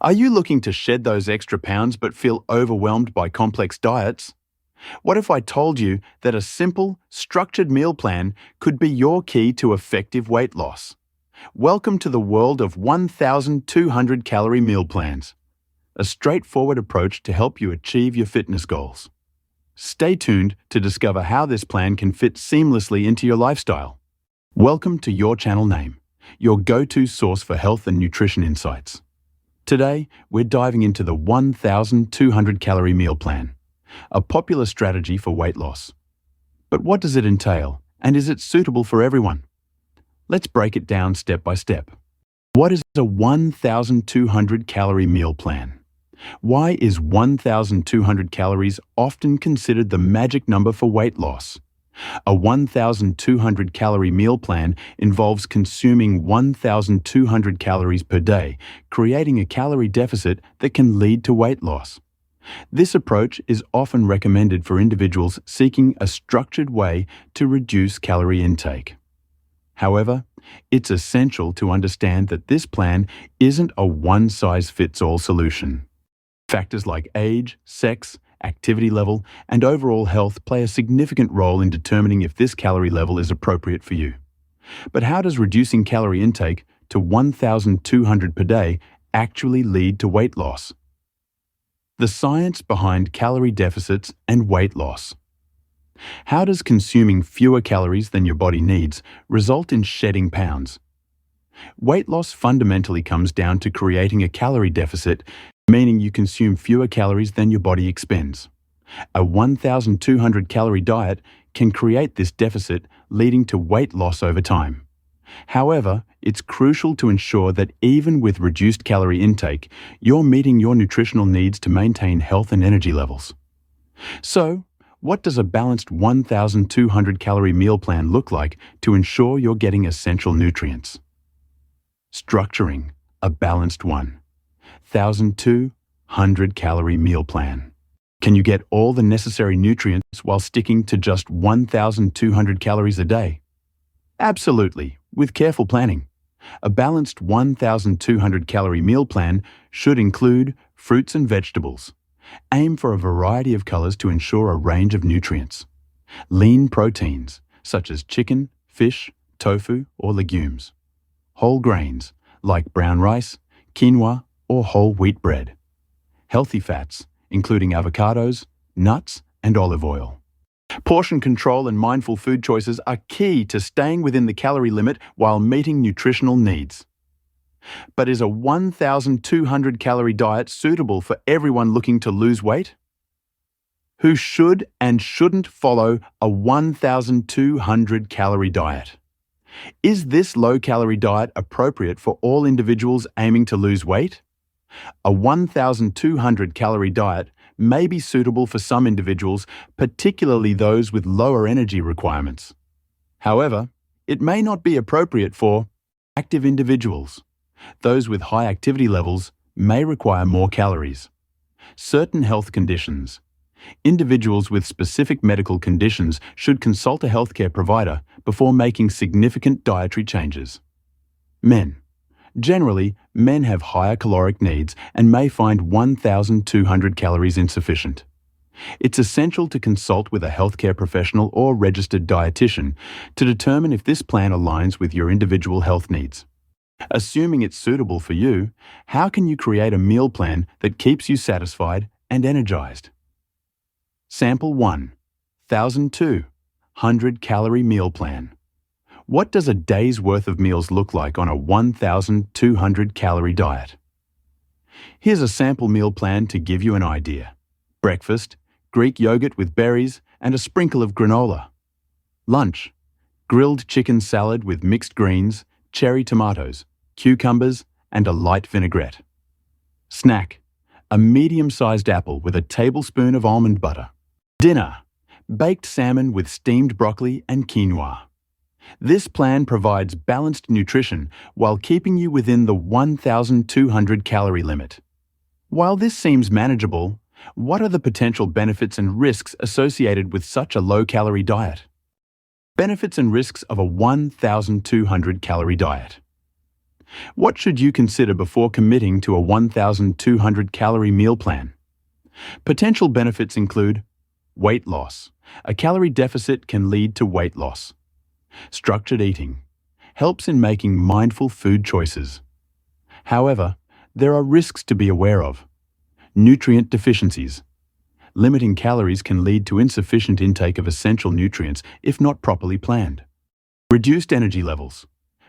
Are you looking to shed those extra pounds but feel overwhelmed by complex diets? What if I told you that a simple, structured meal plan could be your key to effective weight loss? Welcome to the world of 1,200 calorie meal plans, a straightforward approach to help you achieve your fitness goals. Stay tuned to discover how this plan can fit seamlessly into your lifestyle. Welcome to Your Channel Name, your go-to source for health and nutrition insights. Today, we're diving into the 1,200 calorie meal plan, a popular strategy for weight loss. But what does it entail, and is it suitable for everyone? Let's break it down step by step. What is a 1,200 calorie meal plan? Why is 1,200 calories often considered the magic number for weight loss? A 1,200 calorie meal plan involves consuming 1,200 calories per day, creating a calorie deficit that can lead to weight loss. This approach is often recommended for individuals seeking a structured way to reduce calorie intake. However, it's essential to understand that this plan isn't a one-size-fits-all solution. Factors like age, sex, activity level, and overall health play a significant role in determining if this calorie level is appropriate for you. But how does reducing calorie intake to 1,200 per day actually lead to weight loss? The science behind calorie deficits and weight loss. How does consuming fewer calories than your body needs result in shedding pounds? Weight loss fundamentally comes down to creating a calorie deficit, meaning you consume fewer calories than your body expends. A 1,200 calorie diet can create this deficit, leading to weight loss over time. However, it's crucial to ensure that even with reduced calorie intake, you're meeting your nutritional needs to maintain health and energy levels. So, what does a balanced 1,200 calorie meal plan look like to ensure you're getting essential nutrients? Structuring a balanced 1,200 calorie meal plan. Can you get all the necessary nutrients while sticking to just 1,200 calories a day? Absolutely, with careful planning. A balanced 1,200 calorie meal plan should include fruits and vegetables. Aim for a variety of colors to ensure a range of nutrients. Lean proteins, such as chicken, fish, tofu, or legumes. Whole grains, like brown rice, quinoa, or whole wheat bread. Healthy fats, including avocados, nuts, and olive oil. Portion control and mindful food choices are key to staying within the calorie limit while meeting nutritional needs. But is a 1,200 calorie diet suitable for everyone looking to lose weight? Who should and shouldn't follow a 1,200 calorie diet? Is this low-calorie diet appropriate for all individuals aiming to lose weight? A 1,200 calorie diet may be suitable for some individuals, particularly those with lower energy requirements. However, it may not be appropriate for active individuals. Those with high activity levels may require more calories. Certain health conditions. Individuals with specific medical conditions should consult a healthcare provider before making significant dietary changes. Men. Generally, men have higher caloric needs and may find 1,200 calories insufficient. It's essential to consult with a healthcare professional or registered dietitian to determine if this plan aligns with your individual health needs. Assuming it's suitable for you, how can you create a meal plan that keeps you satisfied and energized? Sample 1. 1,200 calorie meal plan. What does a day's worth of meals look like on a 1,200 calorie diet? Here's a sample meal plan to give you an idea. Breakfast, Greek yogurt with berries and a sprinkle of granola. Lunch, grilled chicken salad with mixed greens, cherry tomatoes, cucumbers, and a light vinaigrette. Snack, a medium-sized apple with a tablespoon of almond butter. Dinner, baked salmon with steamed broccoli and quinoa. This plan provides balanced nutrition while keeping you within the 1,200 calorie limit. While this seems manageable, what are the potential benefits and risks associated with such a low-calorie diet? Benefits and risks of a 1,200 calorie diet. What should you consider before committing to a 1,200 calorie meal plan? Potential benefits include weight loss. A calorie deficit can lead to weight loss. Structured eating helps in making mindful food choices. However, there are risks to be aware of. Nutrient deficiencies. Limiting calories can lead to insufficient intake of essential nutrients if not properly planned. Reduced energy levels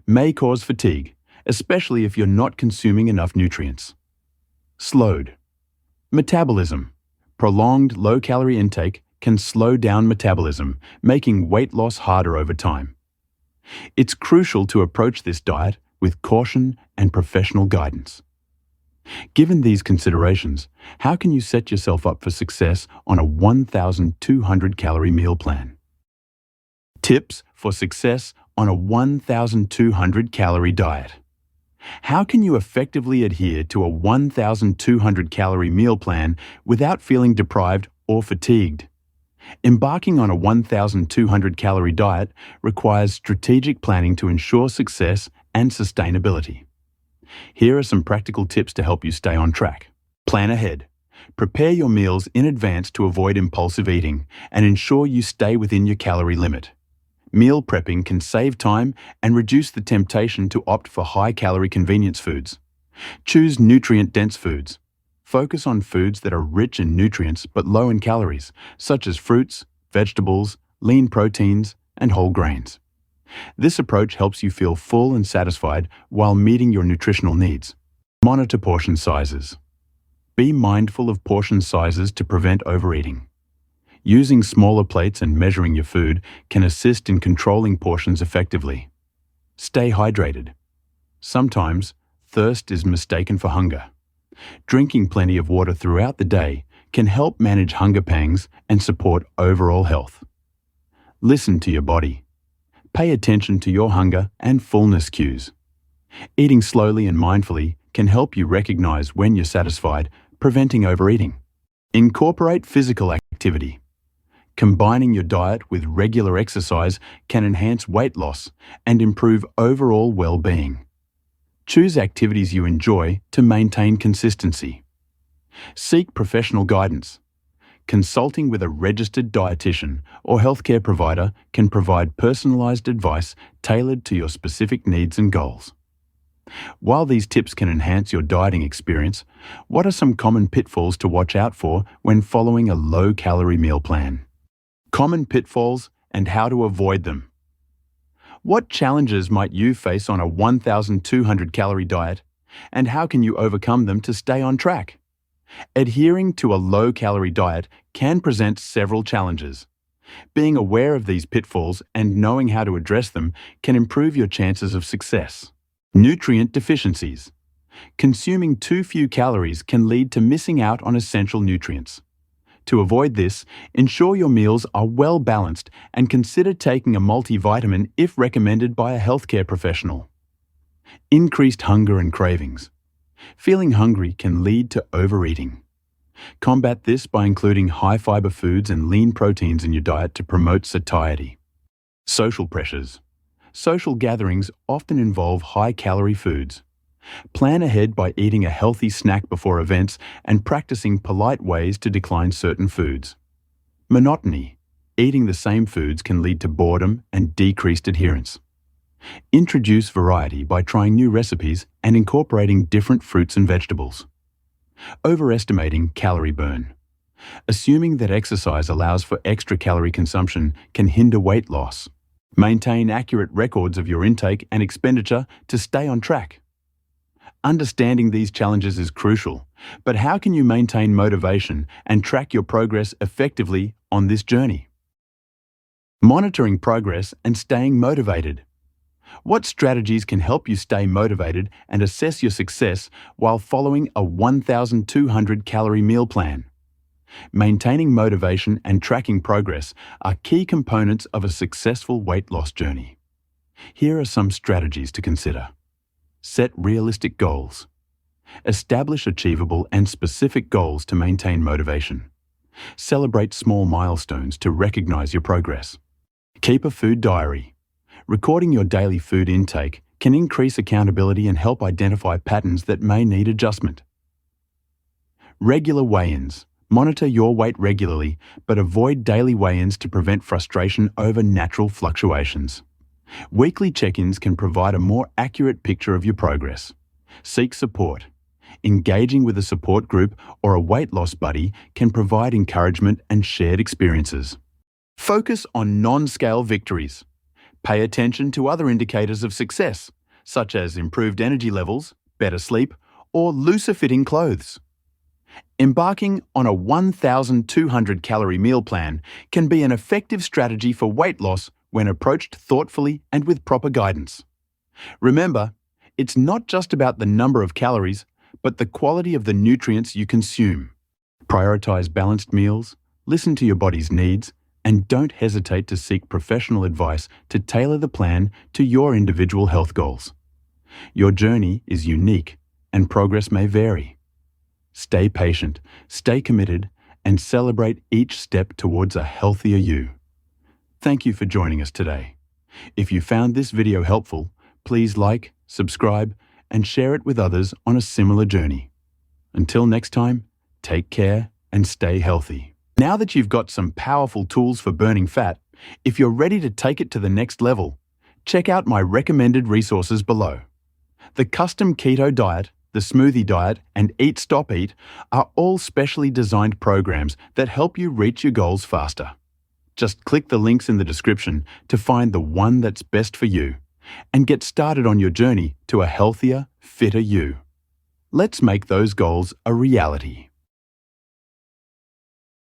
may cause fatigue, especially if you're not consuming enough nutrients. Slowed metabolism. Prolonged low-calorie intake can slow down metabolism, making weight loss harder over time. It's crucial to approach this diet with caution and professional guidance. Given these considerations, how can you set yourself up for success on a 1,200 calorie meal plan? Tips for success on a 1,200 calorie diet. How can you effectively adhere to a 1,200 calorie meal plan without feeling deprived or fatigued? Embarking on a 1,200 calorie diet requires strategic planning to ensure success and sustainability. Here are some practical tips to help you stay on track. Plan ahead. Prepare your meals in advance to avoid impulsive eating and ensure you stay within your calorie limit. Meal prepping can save time and reduce the temptation to opt for high-calorie convenience foods. Choose nutrient-dense foods. Focus on foods that are rich in nutrients but low in calories, such as fruits, vegetables, lean proteins, and whole grains. This approach helps you feel full and satisfied while meeting your nutritional needs. Monitor portion sizes. Be mindful of portion sizes to prevent overeating. Using smaller plates and measuring your food can assist in controlling portions effectively. Stay hydrated. Sometimes, thirst is mistaken for hunger. Drinking plenty of water throughout the day can help manage hunger pangs and support overall health. Listen to your body. Pay attention to your hunger and fullness cues. Eating slowly and mindfully can help you recognize when you're satisfied, preventing overeating. Incorporate physical activity. Combining your diet with regular exercise can enhance weight loss and improve overall well-being. Choose activities you enjoy to maintain consistency. Seek professional guidance. Consulting with a registered dietitian or healthcare provider can provide personalized advice tailored to your specific needs and goals. While these tips can enhance your dieting experience, what are some common pitfalls to watch out for when following a low-calorie meal plan? Common pitfalls and how to avoid them. What challenges might you face on a 1,200 calorie diet, and how can you overcome them to stay on track? Adhering to a low-calorie diet can present several challenges. Being aware of these pitfalls and knowing how to address them can improve your chances of success. Nutrient deficiencies. Consuming too few calories can lead to missing out on essential nutrients. To avoid this, ensure your meals are well balanced and consider taking a multivitamin if recommended by a healthcare professional. Increased hunger and cravings. Feeling hungry can lead to overeating. Combat this by including high-fiber foods and lean proteins in your diet to promote satiety. Social pressures. Social gatherings often involve high-calorie foods. Plan ahead by eating a healthy snack before events and practicing polite ways to decline certain foods. Monotony. Eating the same foods can lead to boredom and decreased adherence. Introduce variety by trying new recipes and incorporating different fruits and vegetables. Overestimating calorie burn. Assuming that exercise allows for extra calorie consumption can hinder weight loss. Maintain accurate records of your intake and expenditure to stay on track. Understanding these challenges is crucial, but how can you maintain motivation and track your progress effectively on this journey? Monitoring progress and staying motivated. What strategies can help you stay motivated and assess your success while following a 1,200 calorie meal plan? Maintaining motivation and tracking progress are key components of a successful weight loss journey. Here are some strategies to consider. Set realistic goals. Establish achievable and specific goals to maintain motivation. Celebrate small milestones to recognize your progress. Keep a food diary. Recording your daily food intake can increase accountability and help identify patterns that may need adjustment. Regular weigh-ins. Monitor your weight regularly, but avoid daily weigh-ins to prevent frustration over natural fluctuations. Weekly check-ins can provide a more accurate picture of your progress. Seek support. Engaging with a support group or a weight loss buddy can provide encouragement and shared experiences. Focus on non-scale victories. Pay attention to other indicators of success, such as improved energy levels, better sleep, or looser-fitting clothes. Embarking on a 1,200-calorie meal plan can be an effective strategy for weight loss when approached thoughtfully and with proper guidance. Remember, it's not just about the number of calories, but the quality of the nutrients you consume. Prioritize balanced meals, listen to your body's needs, and don't hesitate to seek professional advice to tailor the plan to your individual health goals. Your journey is unique, and progress may vary. Stay patient, stay committed, and celebrate each step towards a healthier you. Thank you for joining us today. If you found this video helpful, please like, subscribe, and share it with others on a similar journey. Until next time, take care and stay healthy. Now that you've got some powerful tools for burning fat, if you're ready to take it to the next level, check out my recommended resources below. The Custom Keto Diet, the Smoothie Diet, and Eat Stop Eat are all specially designed programs that help you reach your goals faster. Just click the links in the description to find the one that's best for you and get started on your journey to a healthier, fitter you. Let's make those goals a reality.